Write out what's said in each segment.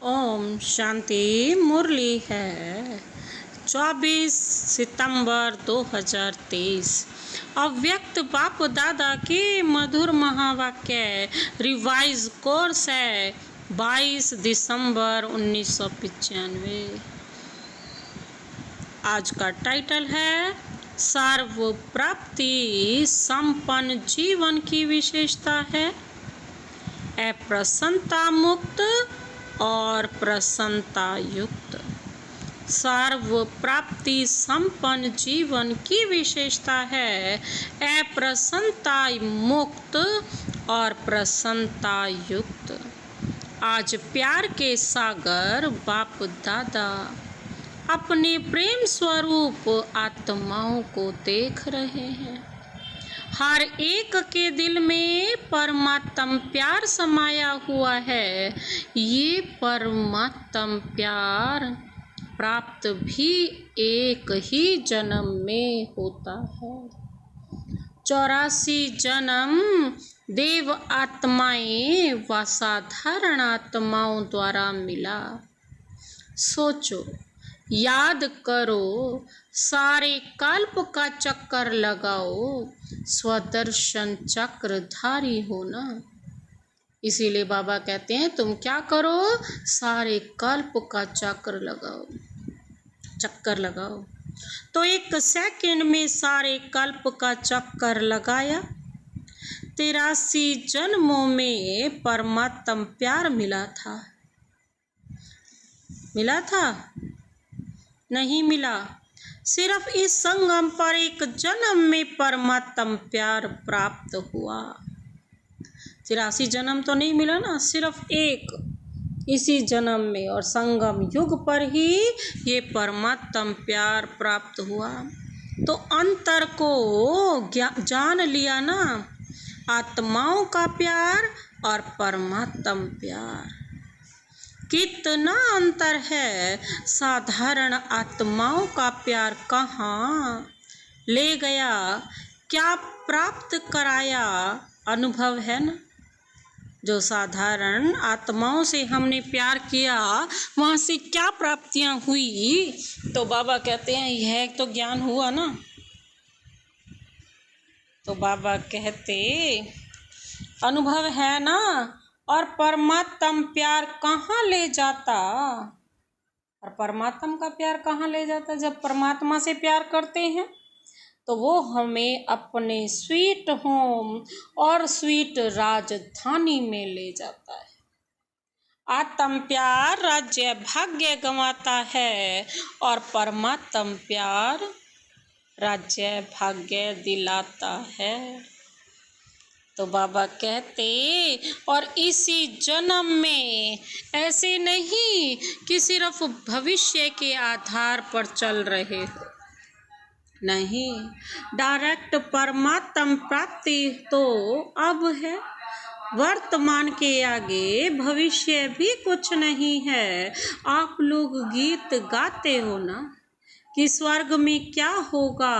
ओम शांति। मुरली है 24 सितंबर 2023। अव्यक्त बाप दादा के मधुर महावाक्य रिवाइज कोर्स है 22 दिसंबर 1995। आज का टाइटल है सर्व प्राप्ति संपन्न जीवन की विशेषता है अप्रसन्नता मुक्त और प्रसन्नता युक्त। सर्व प्राप्ति संपन्न जीवन की विशेषता है अप्रसन्नता मुक्त और प्रसन्नता युक्त। आज प्यार के सागर बाप दादा अपने प्रेम स्वरूप आत्माओं को देख रहे हैं। हर एक के दिल में परमात्म प्यार समाया हुआ है। ये परमात्म प्यार प्राप्त भी एक ही जन्म में होता है। 84 जन्म देव आत्माएं व साधारण आत्माओं द्वारा मिला। सोचो, याद करो, सारे कल्प का चक्कर लगाओ, स्वदर्शन चक्रधारी होना। इसीलिए बाबा कहते हैं तुम क्या करो, सारे कल्प का चक्कर लगाओ। तो एक सेकंड में सारे कल्प का चक्कर लगाया। 83 जन्मों में परमात्म प्यार मिला था नहीं मिला। सिर्फ इस संगम पर एक जन्म में परमात्म प्यार प्राप्त हुआ। 83 जन्म तो नहीं मिला ना, सिर्फ एक इसी जन्म में और संगम युग पर ही ये परमात्म प्यार प्राप्त हुआ। तो अंतर को जान लिया ना, आत्माओं का प्यार और परमात्म प्यार। कितना अंतर है। साधारण आत्माओं का प्यार कहाँ ले गया, क्या प्राप्त कराया, अनुभव है ना। जो साधारण आत्माओं से हमने प्यार किया वहाँ से क्या प्राप्तियाँ हुई, तो बाबा कहते हैं यह तो ज्ञान हुआ ना। तो बाबा कहते अनुभव है ना। और परमात्म प्यार कहाँ ले जाता, और परमात्मा का प्यार कहाँ ले जाता। जब परमात्मा से प्यार करते हैं तो वो हमें अपने स्वीट होम और स्वीट राजधानी में ले जाता है। आत्म प्यार राज्य भाग्य गंवाता है और परमात्म प्यार राज्य भाग्य दिलाता है। तो बाबा कहते और इसी जन्म में ऐसे नहीं कि सिर्फ भविष्य के आधार पर चल रहे हो, नहीं, डायरेक्ट परमात्म प्राप्ति तो अब है। वर्तमान के आगे भविष्य भी कुछ नहीं है। आप लोग गीत गाते हो ना कि स्वर्ग में क्या होगा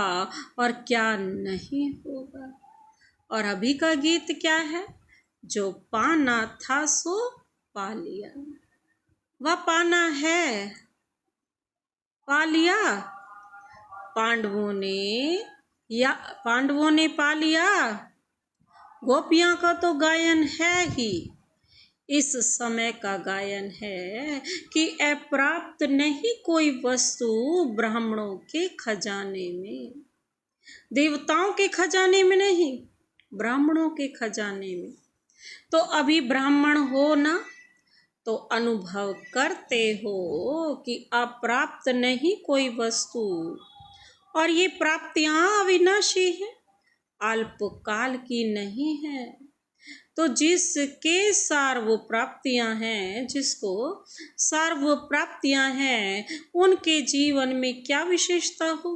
और क्या नहीं होगा। और अभी का गीत क्या है, जो पाना था सो पा लिया। वह पाना है, पा लिया। पांडवों ने पा लिया। गोपियां का तो गायन है ही, इस समय का गायन है कि अप्राप्त नहीं कोई वस्तु ब्राह्मणों के खजाने में, देवताओं के खजाने में नहीं, ब्राह्मणों के खजाने में। तो अभी ब्राह्मण हो ना, तो अनुभव करते हो कि अप्राप्त नहीं कोई वस्तु, और ये प्राप्तियां अविनाशी है, अल्पकाल की नहीं है। तो जिसके सर्व प्राप्तियां हैं, जिसको सर्व प्राप्तियां हैं, उनके जीवन में क्या विशेषता हो।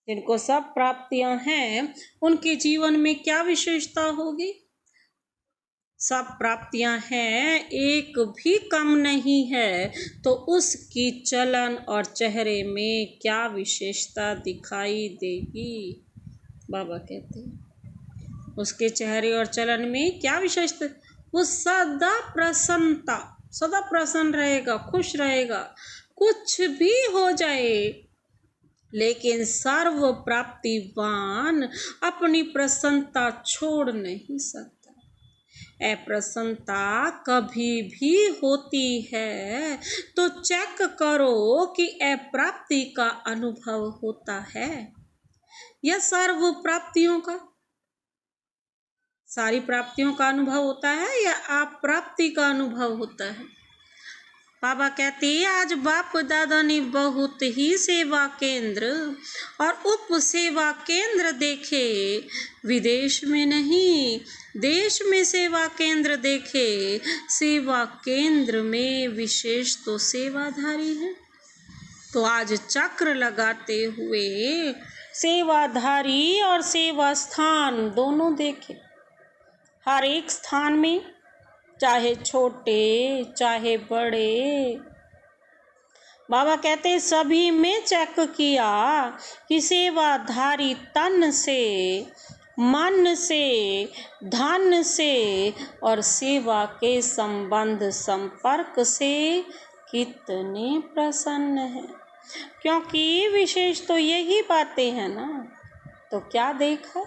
जिनको सब प्राप्तियां हैं उनके जीवन में क्या विशेषता होगी। सब प्राप्तियां हैं, एक भी कम नहीं है, तो उसकी चलन और चेहरे में क्या विशेषता दिखाई देगी। बाबा कहते हैं उसके चेहरे और चलन में क्या विशेषता, वो सदा प्रसन्न रहेगा, खुश रहेगा, कुछ भी हो जाए। लेकिन सर्व प्राप्तिवान अपनी प्रसन्नता छोड़ नहीं सकता। अप्रसन्नता कभी भी होती है तो चेक करो कि अप्राप्ति का अनुभव होता है या सर्व प्राप्तियों का, सारी प्राप्तियों का अनुभव होता है या अप्राप्ति का अनुभव होता है। बाबा कहते हैं आज बाप दादा ने बहुत ही सेवा केंद्र और उप सेवा केंद्र देखे, विदेश में नहीं देश में सेवा केंद्र देखे। सेवा केंद्र में विशेष तो सेवाधारी है। तो आज चक्र लगाते हुए सेवाधारी और सेवा स्थान दोनों देखे। हर एक स्थान में, चाहे छोटे चाहे बड़े, बाबा कहते हैं सभी में चेक किया कि सेवाधारी तन से, मन से, धन से और सेवा के संबंध संपर्क से कितने प्रसन्न हैं। क्योंकि विशेष तो यही बातें हैं ना। तो क्या देखा,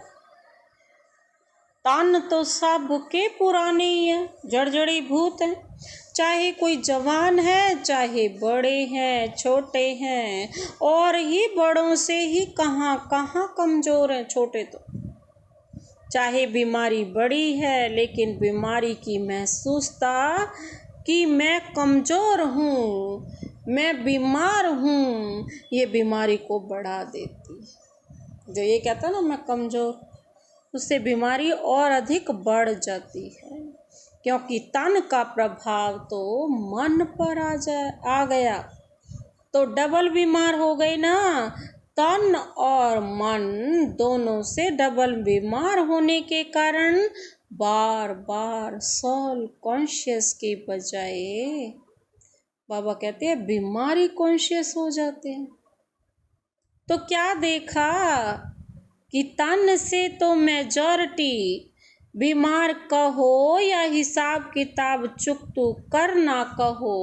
तन तो सबके पुराने ही है, जड़जड़ी भूत हैं। चाहे कोई जवान है, चाहे बड़े हैं, छोटे हैं, और ही बड़ों से ही कहाँ कहाँ कमजोर हैं छोटे तो। चाहे बीमारी बड़ी है लेकिन बीमारी की महसूसता कि मैं कमजोर हूँ, मैं बीमार हूँ, ये बीमारी को बढ़ा देती है। जो ये कहता है ना मैं कमजोर, उससे बीमारी और अधिक बढ़ जाती है। क्योंकि तन का प्रभाव तो मन पर आ गया तो डबल बीमार हो गई ना। तन और मन दोनों से डबल बीमार होने के कारण बार बार सोल कॉन्शियस के बजाय बाबा कहते हैं बीमारी कॉन्शियस हो जाते हैं। तो क्या देखा कि तन से तो मेजॉरिटी बीमार कहो या हिसाब किताब चुकतू करना कहो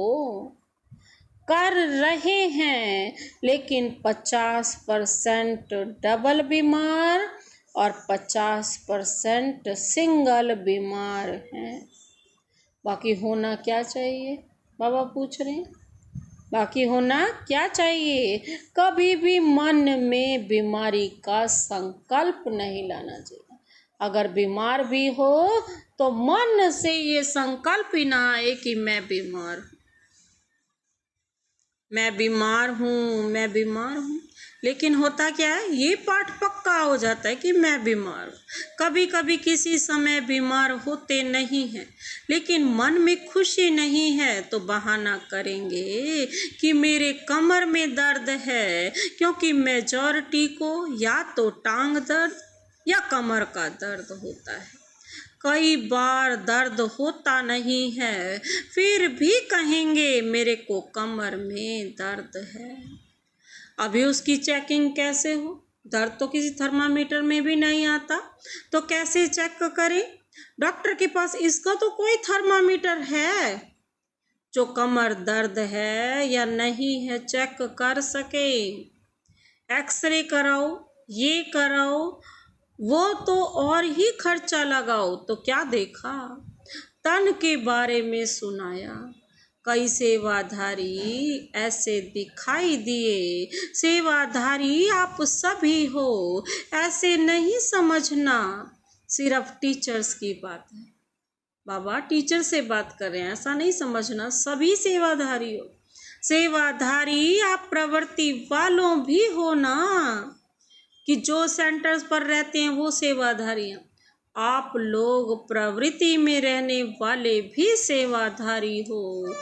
कर रहे हैं, लेकिन 50% डबल बीमार और 50% सिंगल बीमार हैं। बाकी होना क्या चाहिए, बाबा पूछ रहे हैं, बाकी होना क्या चाहिए? कभी भी मन में बीमारी का संकल्प नहीं लाना चाहिए। अगर बीमार भी हो तो मन से ये संकल्प ही ना आए कि मैं बीमार हूँ, मैं बीमार हूँ, मैं बीमार हूँ। लेकिन होता क्या है, ये पाठ पक्का हो जाता है कि मैं बीमार हूँ। कभी कभी किसी समय बीमार होते नहीं हैं, लेकिन मन में खुशी नहीं है तो बहाना करेंगे कि मेरे कमर में दर्द है, क्योंकि मेजॉरिटी को या तो टांग दर्द या कमर का दर्द होता है। कई बार दर्द होता नहीं है, फिर भी कहेंगे मेरे को कमर में दर्द है। अभी उसकी चेकिंग कैसे हो? दर्द तो किसी थर्मामीटर में भी नहीं आता, तो कैसे चेक करें? डॉक्टर के पास इसका तो कोई थर्मामीटर है जो कमर दर्द है या नहीं है चेक कर सके। एक्सरे कराओ, ये कराओ, वो तो और ही खर्चा लगाओ। तो क्या देखा, तन के बारे में सुनाया। कई सेवाधारी ऐसे दिखाई दिए। सेवाधारी आप सभी हो, ऐसे नहीं समझना सिर्फ टीचर्स की बात है। बाबा टीचर से बात कर रहे हैं, ऐसा नहीं समझना, सभी सेवाधारी हो। सेवाधारी आप प्रवृत्ति वालों भी हो ना, कि जो सेंटर्स पर रहते हैं वो सेवाधारी हैं। आप लोग प्रवृत्ति में रहने वाले भी सेवाधारी हो।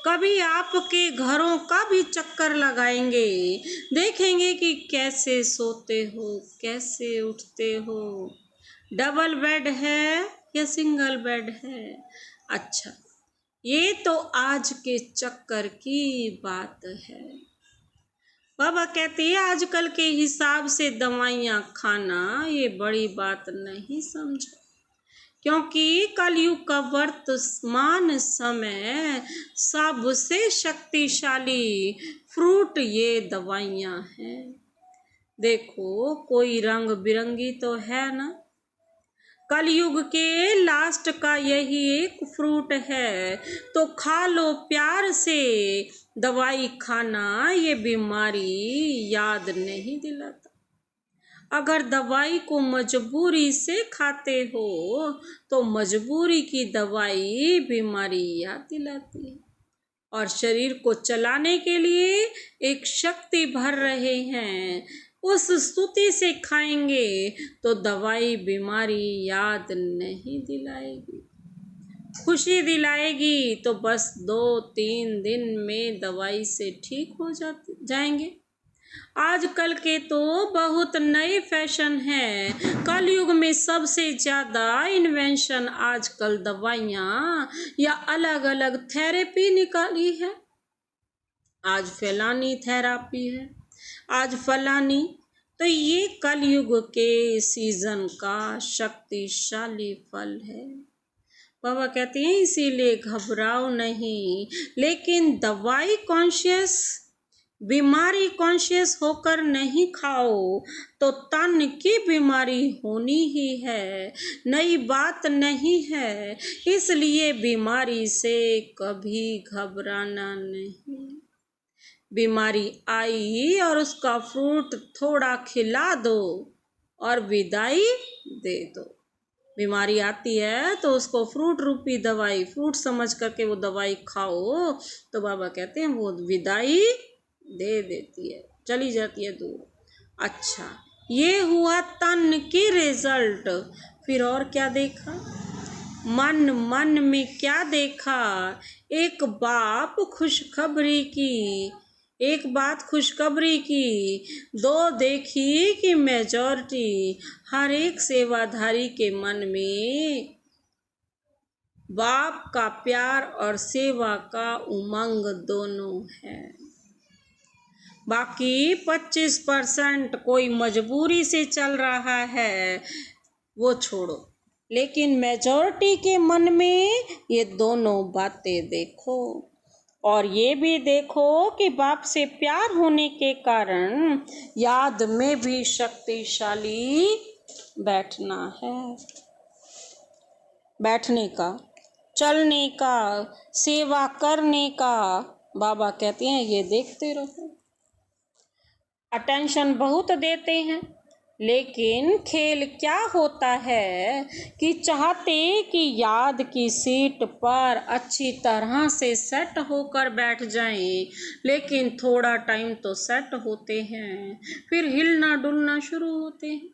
कभी आपके घरों का भी चक्कर लगाएंगे, देखेंगे कि कैसे सोते हो, कैसे उठते हो, डबल बेड है या सिंगल बेड है। अच्छा, ये तो आज के चक्कर की बात है। बाबा कहते हैं आजकल के हिसाब से दवाइयाँ खाना ये बड़ी बात नहीं समझो, क्योंकि कलयुग का वर्तमान समय सबसे शक्तिशाली फ्रूट ये दवाइयाँ हैं। देखो कोई रंग बिरंगी तो है ना, कलयुग के लास्ट का यही एक फ्रूट है, तो खा लो प्यार से। दवाई खाना ये बीमारी याद नहीं दिलाता। अगर दवाई को मजबूरी से खाते हो तो मजबूरी की दवाई बीमारी याद दिलाती है। और शरीर को चलाने के लिए एक शक्ति भर रहे हैं, उस स्तुति से खाएंगे तो दवाई बीमारी याद नहीं दिलाएगी। खुशी दिलाएगी तो बस 2-3 दिन में दवाई से ठीक हो जाएंगे। आजकल के तो बहुत नए फैशन हैं। कलयुग में सबसे ज़्यादा इन्वेंशन आजकल दवाइयाँ या अलग अलग थेरेपी निकाली है। आज फलानी थेरापी है, आज फलानी। तो ये कलयुग के सीजन का शक्तिशाली फल है। बाबा कहते हैं इसीलिए घबराओ नहीं, लेकिन दवाई कॉन्शियस, बीमारी कॉन्शियस होकर नहीं खाओ तो तन की बीमारी होनी ही है, नई बात नहीं है। इसलिए बीमारी से कभी घबराना नहीं। बीमारी आई और उसका फ्रूट थोड़ा खिला दो और विदाई दे दो। बीमारी आती है तो उसको फ्रूट रूपी दवाई, फ्रूट समझ करके वो दवाई खाओ तो बाबा कहते हैं वो विदाई दे देती है, चली जाती है दूर। अच्छा, ये हुआ तन की रिजल्ट। फिर और क्या देखा? मन में क्या देखा? एक बात खुशखबरी की, दो देखी कि मेजॉरिटी हर एक सेवाधारी के मन में बाप का प्यार और सेवा का उमंग दोनों है। बाकी 25% कोई मजबूरी से चल रहा है, वो छोड़ो, लेकिन मेजॉरिटी के मन में ये दोनों बातें देखो। और ये भी देखो कि बाप से प्यार होने के कारण याद में भी शक्तिशाली बैठना है, बैठने का, चलने का, सेवा करने का। बाबा कहते हैं ये देखते रहो। अटेंशन बहुत देते हैं, लेकिन खेल क्या होता है कि चाहते कि याद की सीट पर अच्छी तरह से सेट होकर बैठ जाएं, लेकिन थोड़ा टाइम तो सेट होते हैं, फिर हिलना डुलना शुरू होते हैं।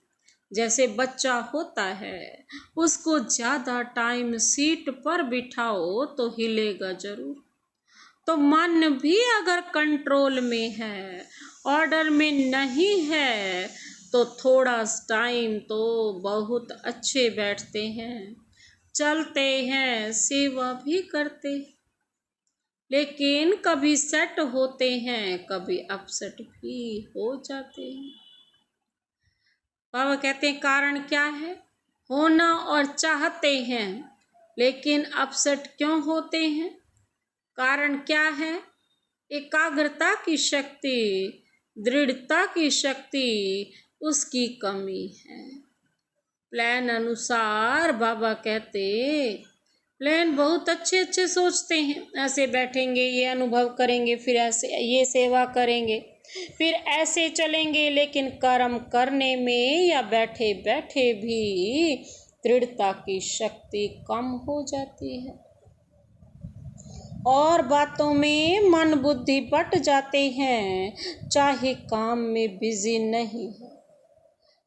जैसे बच्चा होता है, उसको ज़्यादा टाइम सीट पर बिठाओ तो हिलेगा जरूर। तो मन भी अगर कंट्रोल में है, ऑर्डर में नहीं है, तो थोड़ा टाइम तो बहुत अच्छे बैठते हैं, चलते हैं, सेवा भी करते हैं, लेकिन कभी सेट होते हैं, कभी अपसेट भी हो जाते हैं। बाबा कहते हैं कारण क्या है? होना और चाहते हैं, लेकिन अपसेट क्यों होते हैं? कारण क्या है? एकाग्रता की शक्ति, दृढ़ता की शक्ति, उसकी कमी है। प्लान अनुसार बाबा कहते प्लान बहुत अच्छे सोचते हैं, ऐसे बैठेंगे, ये अनुभव करेंगे, फिर ऐसे ये सेवा करेंगे, फिर ऐसे चलेंगे, लेकिन कर्म करने में या बैठे बैठे भी दृढ़ता की शक्ति कम हो जाती है और बातों में मन बुद्धि बट जाते हैं, चाहे काम में बिजी नहीं है,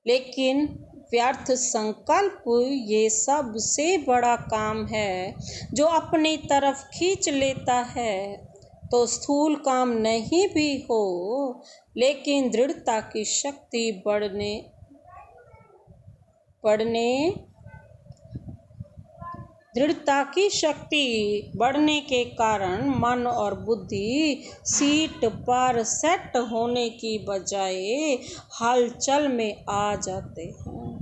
लेकिन व्यर्थ संकल्प ये सबसे बड़ा काम है जो अपनी तरफ खींच लेता है। तो स्थूल काम नहीं भी हो, लेकिन दृढ़ता की शक्ति दृढ़ता की शक्ति बढ़ने के कारण मन और बुद्धि सीट पर सेट होने की बजाय हलचल में आ जाते हैं।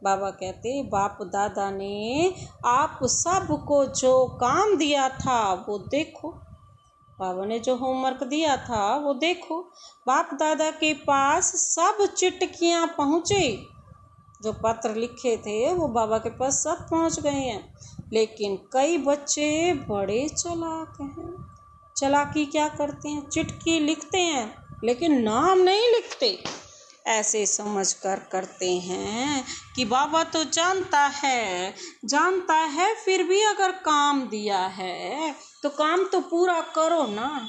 बाबा कहते बाप दादा ने आप सबको जो काम दिया था वो देखो। बाबा ने जो होमवर्क दिया था वो देखो। बाप दादा के पास सब चिट्ठियाँ पहुँचे, जो पत्र लिखे थे वो बाबा के पास सब पहुँच गए हैं। लेकिन कई बच्चे बड़े चालाक हैं। चालाकी क्या करते हैं? चिट्ठी लिखते हैं लेकिन नाम नहीं लिखते। ऐसे समझकर करते हैं कि बाबा तो जानता है, फिर भी अगर काम दिया है तो काम तो पूरा करो ना।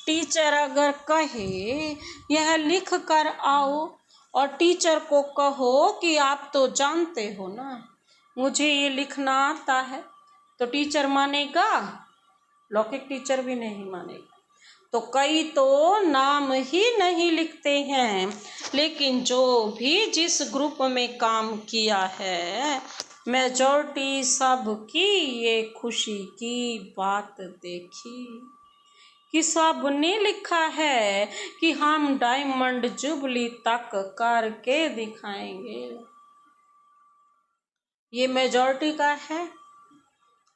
टीचर अगर कहे यह लिख कर आओ और टीचर को कहो कि आप तो जानते हो ना मुझे ये लिखना आता है, तो टीचर मानेगा? लौकिक टीचर भी नहीं मानेगा। तो कई तो नाम ही नहीं लिखते हैं, लेकिन जो भी जिस ग्रुप में काम किया है मेजॉरिटी सबकी ये खुशी की बात देखी कि सब ने लिखा है कि हम डायमंड जुबली तक करके दिखाएंगे। ये मेजॉरिटी का है,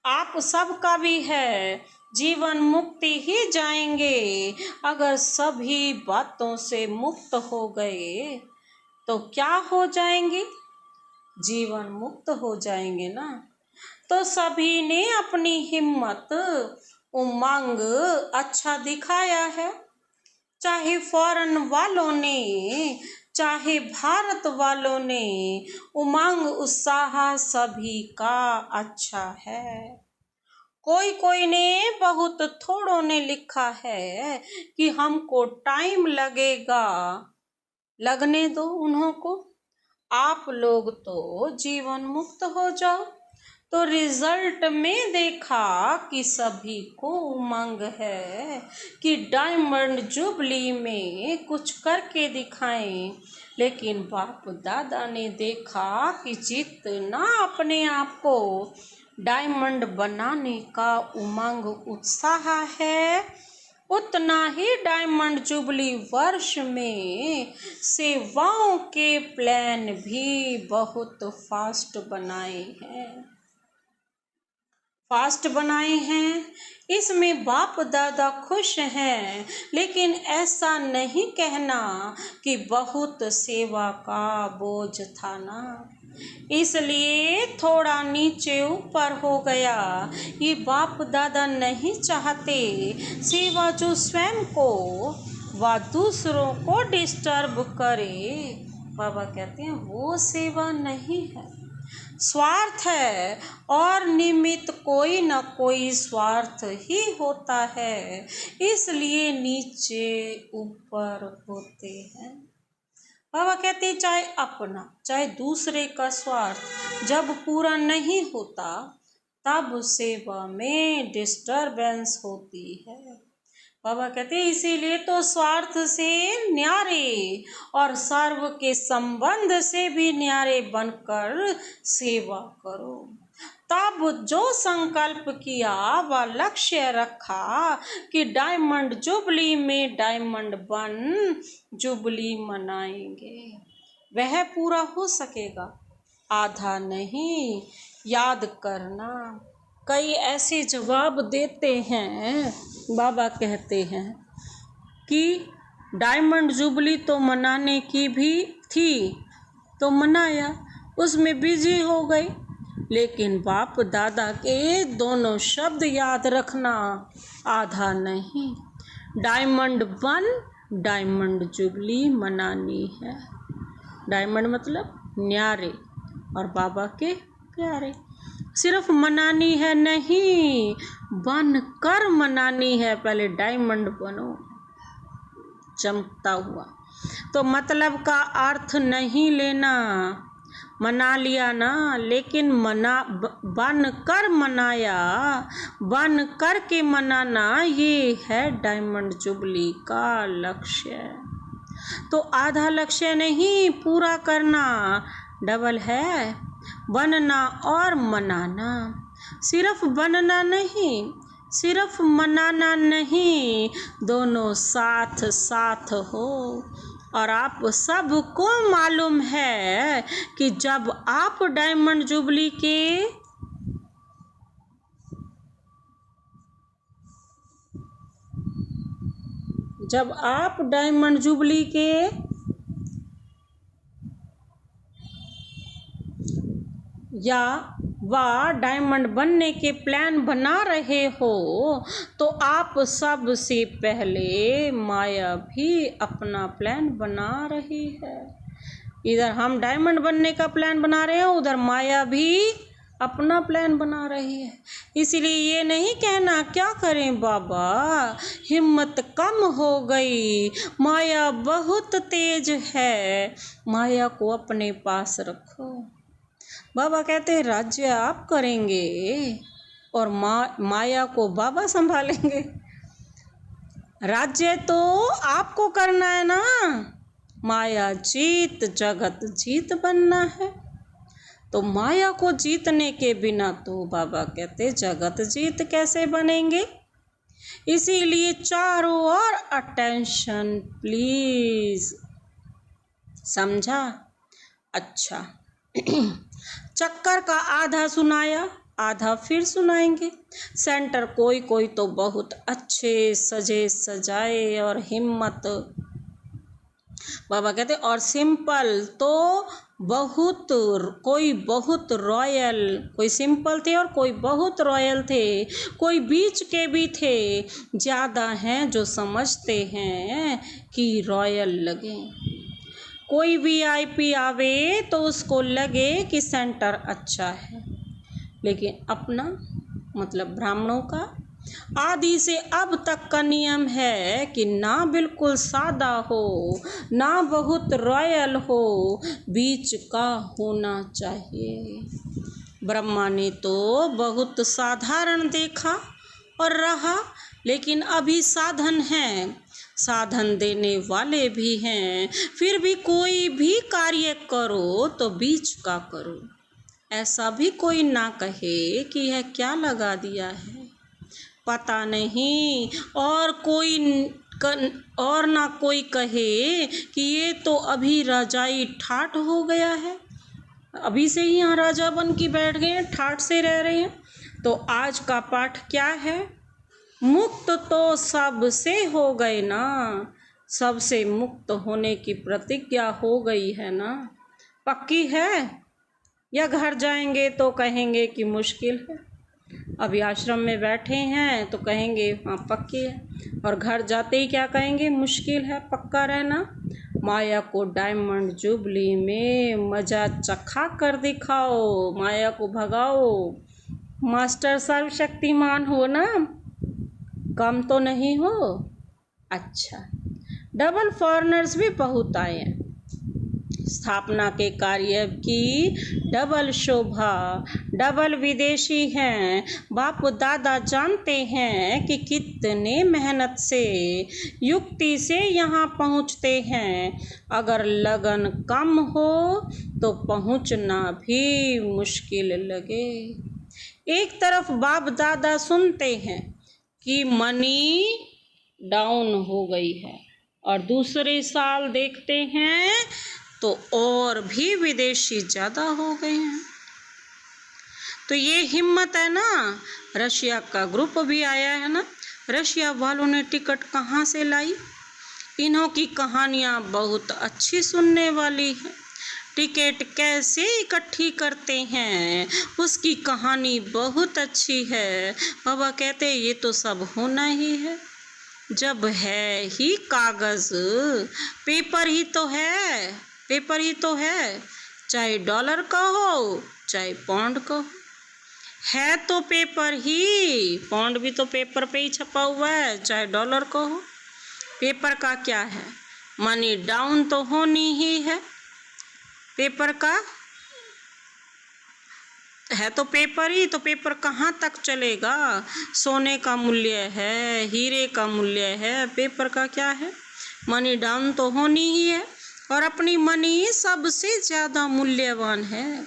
आप सबका भी है। जीवन मुक्ति ही जाएंगे। अगर सभी बातों से मुक्त हो गए तो क्या हो जाएंगे? जीवन मुक्त हो जाएंगे ना। तो सभी ने अपनी हिम्मत उमंग अच्छा दिखाया है, चाहे फॉरेन वालों ने चाहे भारत वालों ने। उमंग उत्साह सभी का अच्छा है। कोई ने बहुत थोड़ों ने लिखा है कि हमको टाइम लगेगा, लगने दो उन्हों को। आप लोग तो जीवन मुक्त हो जाओ। तो रिजल्ट में देखा कि सभी को उमंग है कि डायमंड जुबली में कुछ करके दिखाएं। लेकिन बाप दादा ने देखा कि जितना अपने आप को डायमंड बनाने का उमंग उत्साह है, उतना ही डायमंड जुबली वर्ष में सेवाओं के प्लान भी बहुत फास्ट बनाए हैं। इसमें बाप दादा खुश हैं, लेकिन ऐसा नहीं कहना कि बहुत सेवा का बोझ था ना, इसलिए थोड़ा नीचे ऊपर हो गया। ये बाप दादा नहीं चाहते सेवा जो स्वयं को व दूसरों को डिस्टर्ब करे। बाबा कहते हैं वो सेवा नहीं है, स्वार्थ है। और निमित्त कोई न कोई स्वार्थ ही होता है, इसलिए नीचे ऊपर होते हैं। बाबा कहते हैं चाहे अपना चाहे दूसरे का स्वार्थ जब पूरा नहीं होता तब सेवा में डिस्टरबेंस होती है। बाबा कहते हैं इसीलिए तो स्वार्थ से न्यारे और सर्व के संबंध से भी न्यारे बनकर सेवा करो। तब जो संकल्प किया व लक्ष्य रखा कि डायमंड जुबली में डायमंड बन जुबली मनाएंगे, वह पूरा हो सकेगा, आधा नहीं। याद करना, कई ऐसे जवाब देते हैं। बाबा कहते हैं कि डायमंड जुबली तो मनाने की भी थी तो मनाया, उसमें बिजी हो गई। लेकिन बाप दादा के दोनों शब्द याद रखना, आधा नहीं। डायमंड बन डायमंड जुबली मनानी है। डायमंड मतलब न्यारे और बाबा के प्यारे। सिर्फ मनानी है नहीं, बन कर मनानी है। पहले डायमंड बनो चमकता हुआ। तो मतलब का अर्थ नहीं लेना, मना लिया ना, लेकिन बन कर मनाया, बन कर के मनाना, ये है डायमंड जुबली का लक्ष्य। तो आधा लक्ष्य नहीं, पूरा करना डबल है, बनना और मनाना। सिर्फ बनना नहीं, सिर्फ मनाना नहीं, दोनों साथ साथ हो। और आप सबको मालूम है कि जब आप डायमंड जुबली के या वा डायमंड बनने के प्लान बना रहे हो तो आप सबसे पहले माया भी अपना प्लान बना रही है। इधर हम डायमंड बनने का प्लान बना रहे हैं, उधर माया भी अपना प्लान बना रही है। इसीलिए ये नहीं कहना क्या करें बाबा, हिम्मत कम हो गई, माया बहुत तेज है, माया को अपने पास रखो। बाबा कहते हैं राज्य आप करेंगे और माया को बाबा संभालेंगे। राज्य तो आपको करना है ना, माया जीत जगत जीत बनना है। तो माया को जीतने के बिना तो बाबा कहते जगत जीत कैसे बनेंगे। इसीलिए चारों ओर अटेंशन प्लीज, समझा? अच्छा चक्कर का आधा सुनाया, आधा फिर सुनाएंगे। सेंटर कोई कोई तो बहुत अच्छे सजे सजाए और हिम्मत, बाबा कहते और सिंपल तो बहुत, कोई बहुत रॉयल, कोई सिंपल थे और कोई बहुत रॉयल थे, कोई बीच के भी थे। ज़्यादा हैं जो समझते हैं कि रॉयल लगे। कोई VIP आवे तो उसको लगे कि सेंटर अच्छा है, लेकिन अपना मतलब ब्राह्मणों का आदि से अब तक का नियम है कि ना बिल्कुल सादा हो ना बहुत रॉयल हो, बीच का होना चाहिए। ब्रह्मा ने तो बहुत साधारण देखा और रहा, लेकिन अभी साधन है, साधन देने वाले भी हैं। फिर भी कोई भी कार्य करो तो बीच का करो, ऐसा भी कोई ना कहे कि यह क्या लगा दिया है, पता नहीं। और ना कोई कहे कि ये तो अभी राजाई ठाठ हो गया है, अभी से ही यहाँ राजा बन के बैठ गए हैं, ठाठ से रह रहे हैं। तो आज का पाठ क्या है? मुक्त तो सबसे हो गए ना, सबसे मुक्त होने की प्रतिज्ञा हो गई है ना, पक्की है? या घर जाएंगे तो कहेंगे कि मुश्किल है, अभी आश्रम में बैठे हैं तो कहेंगे हाँ पक्की है, और घर जाते ही क्या कहेंगे? मुश्किल है, पक्का रहना। माया को डायमंड जुबली में मजा चखा कर दिखाओ, माया को भगाओ। मास्टर सर्वशक्तिमान हो ना, कम तो नहीं हो। अच्छा डबल फॉरेनर्स भी बहुत आए हैं, स्थापना के कार्य की डबल शोभा, डबल विदेशी हैं। बाप दादा जानते हैं कि कितने मेहनत से युक्ति से यहाँ पहुँचते हैं। अगर लगन कम हो तो पहुँचना भी मुश्किल लगे। एक तरफ बाप दादा सुनते हैं कि मनी डाउन हो गई है, और दूसरे साल देखते हैं तो और भी विदेशी ज़्यादा हो गए हैं। तो ये हिम्मत है ना। रशिया का ग्रुप भी आया है ना, रशिया वालों ने टिकट कहाँ से लाई? इन्हों की कहानियाँ बहुत अच्छी सुनने वाली है। टिकट कैसे इकट्ठी करते हैं उसकी कहानी बहुत अच्छी है। बाबा कहते ये तो सब होना ही है, जब है ही कागज़, पेपर ही तो है, पेपर ही तो है, चाहे डॉलर का हो चाहे पौंड का हो, है तो पेपर ही। पौंड भी तो पेपर पे ही छपा हुआ है, चाहे डॉलर का हो। पेपर का क्या है, मनी डाउन तो होनी ही है। पेपर का है तो पेपर ही, तो पेपर कहाँ तक चलेगा? सोने का मूल्य है, हीरे का मूल्य है, पेपर का क्या है? मनी डाउन तो होनी ही है, और अपनी मनी सबसे ज़्यादा मूल्यवान है।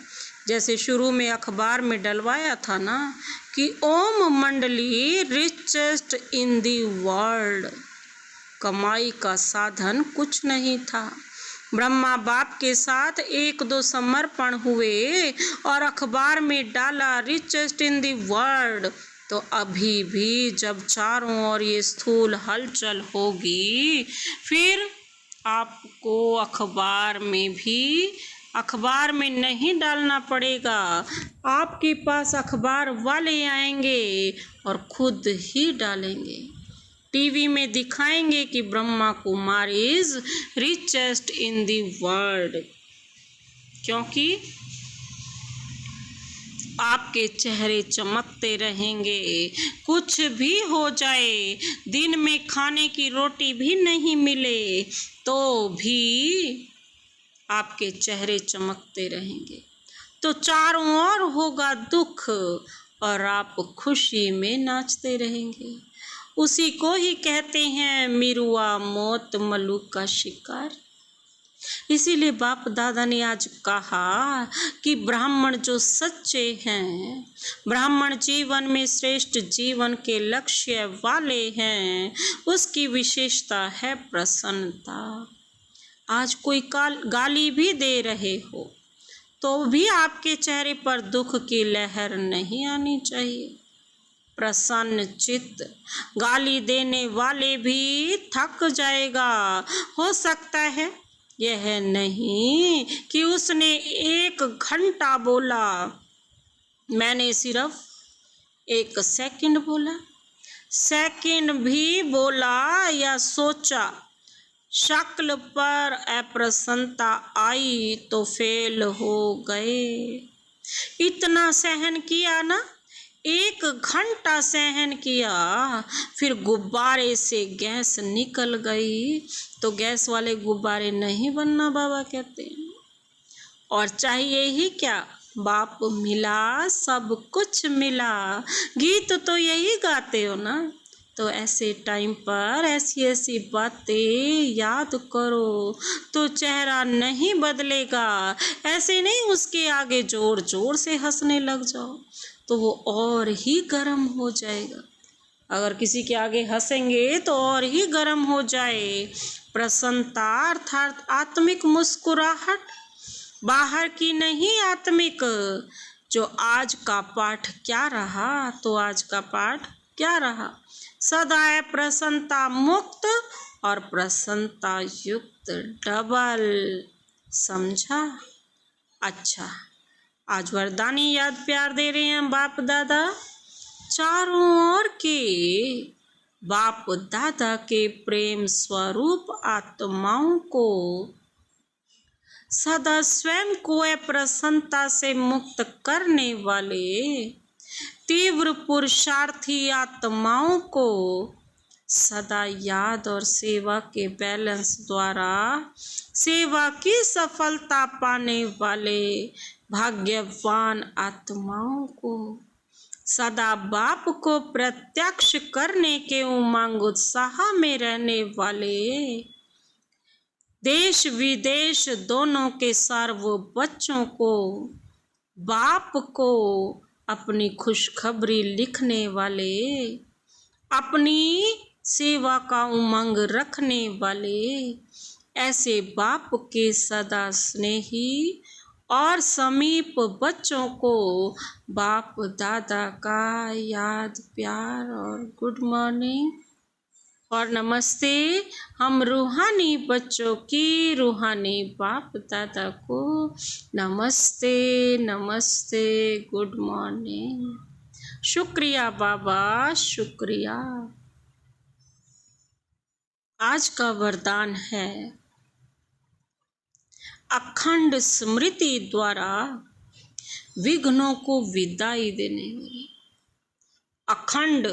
जैसे शुरू में अखबार में डलवाया था ना कि ओम मंडली रिचेस्ट इन दी वर्ल्ड, कमाई का साधन कुछ नहीं था। ब्रह्मा बाप के साथ एक दो समर्पण हुए और अखबार में डाला रिचेस्ट इन द वर्ल्ड, तो अभी भी जब चारों ओर ये स्थूल हलचल होगी, फिर आपको अखबार में नहीं डालना पड़ेगा। आपके पास अखबार वाले आएंगे और खुद ही डालेंगे। टीवी में दिखाएंगे कि Brahma Kumar is richest in the world, क्योंकि आपके चेहरे चमकते रहेंगे। कुछ भी हो जाए, दिन में खाने की रोटी भी नहीं मिले तो भी आपके चेहरे चमकते रहेंगे। तो चारों ओर होगा दुख और आप खुशी में नाचते रहेंगे। उसी को ही कहते हैं मिरुआ मौत मलूक का शिकार। इसीलिए बाप दादा ने आज कहा कि ब्राह्मण जो सच्चे हैं, ब्राह्मण जीवन में श्रेष्ठ जीवन के लक्ष्य वाले हैं, उसकी विशेषता है प्रसन्नता। आज कोई गाली भी दे रहे हो तो भी आपके चेहरे पर दुख की लहर नहीं आनी चाहिए। प्रसन्न चित्त। गाली देने वाले भी थक जाएगा। हो सकता है यह नहीं कि उसने 1 घंटा बोला, मैंने सिर्फ 1 सेकंड बोला। सेकंड भी बोला या सोचा, शक्ल पर अप्रसन्नता आई तो फेल हो गए। इतना सहन किया ना, 1 घंटा सहन किया, फिर गुब्बारे से गैस निकल गई तो गैस वाले गुब्बारे नहीं बनना बाबा कहते हैं। और चाहिए ही क्या, बाप मिला सब कुछ मिला, गीत तो यही गाते हो ना। तो ऐसे टाइम पर ऐसी ऐसी बातें याद करो तो चेहरा नहीं बदलेगा। ऐसे नहीं उसके आगे जोर जोर से हंसने लग जाओ तो वो और ही गर्म हो जाएगा। अगर किसी के आगे हंसेंगे तो और ही गर्म हो जाए। प्रसन्नता अर्थात आत्मिक मुस्कुराहट, बाहर की नहीं आत्मिक। जो आज का पाठ क्या रहा, तो आज का पाठ क्या रहा, सदा प्रसन्नता मुक्त और प्रसन्नता युक्त डबल। समझा? अच्छा, आज वरदानी याद प्यार दे रहे हैं बाप दादा। चारों ओर के बाप दादा के प्रेम स्वरूप आत्माओं को सदा स्वयं को प्रसन्नता से मुक्त करने वाले तीव्र पुरुषार्थी आत्माओं को सदा याद और सेवा के बैलेंस द्वारा सेवा की सफलता पाने वाले भाग्यवान आत्माओं को सदा बाप को प्रत्यक्ष करने के उमंग उत्साह में रहने वाले देश विदेश दोनों के सर्व बच्चों को बाप को अपनी खुशखबरी लिखने वाले, अपनी सेवा का उमंग रखने वाले ऐसे बाप के सदा स्नेही और समीप बच्चों को बाप दादा का याद प्यार और गुड मॉर्निंग और नमस्ते। हम रूहानी बच्चों की रूहानी बाप दादा को नमस्ते नमस्ते गुड मॉर्निंग। शुक्रिया बाबा, शुक्रिया। आज का वरदान है अखंड स्मृति द्वारा विघ्नों को विदाई देने वाली। अखंड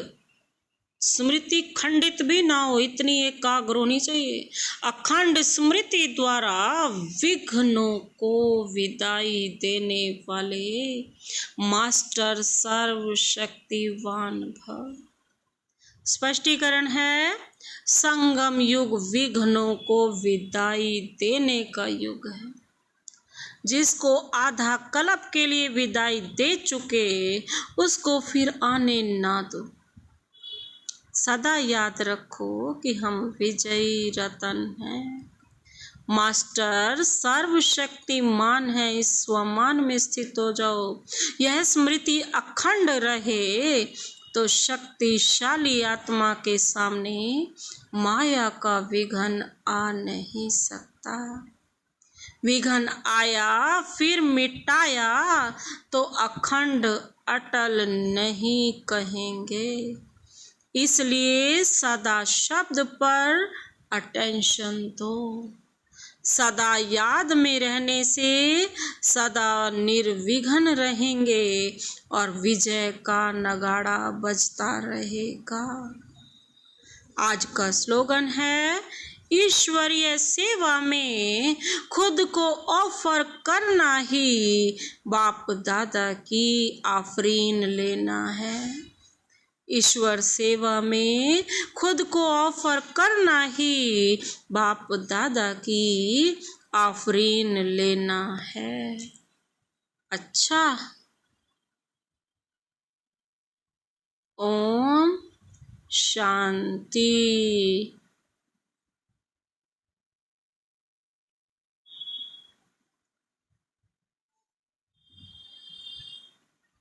स्मृति खंडित भी ना हो, इतनी एकाग्र होनी चाहिए। अखंड स्मृति द्वारा विघ्नों को विदाई देने वाले मास्टर सर्वशक्तिवान भव। स्पष्टीकरण है, संगम युग विघ्नों को विदाई देने का युग है। जिसको आधा कल्प के लिए विदाई दे चुके उसको फिर आने ना दो। सदा याद रखो कि हम विजयी रतन हैं। मास्टर सर्वशक्तिमान है, इस स्वमान में स्थित हो जाओ। यह स्मृति अखंड रहे तो शक्तिशाली आत्मा के सामने माया का विघन आ नहीं सकता। विघन आया फिर मिटाया तो अखंड अटल नहीं कहेंगे। इसलिए सदा शब्द पर अटेंशन दो। सदा याद में रहने से सदा निर्विघ्न रहेंगे और विजय का नगाड़ा बजता रहेगा। आज का स्लोगन है, ईश्वरीय सेवा में खुद को ऑफर करना ही बाप दादा की आफरीन लेना है। ईश्वर सेवा में खुद को ऑफर करना ही बाप दादा की आफरीन लेना है। अच्छा, ओम शांति।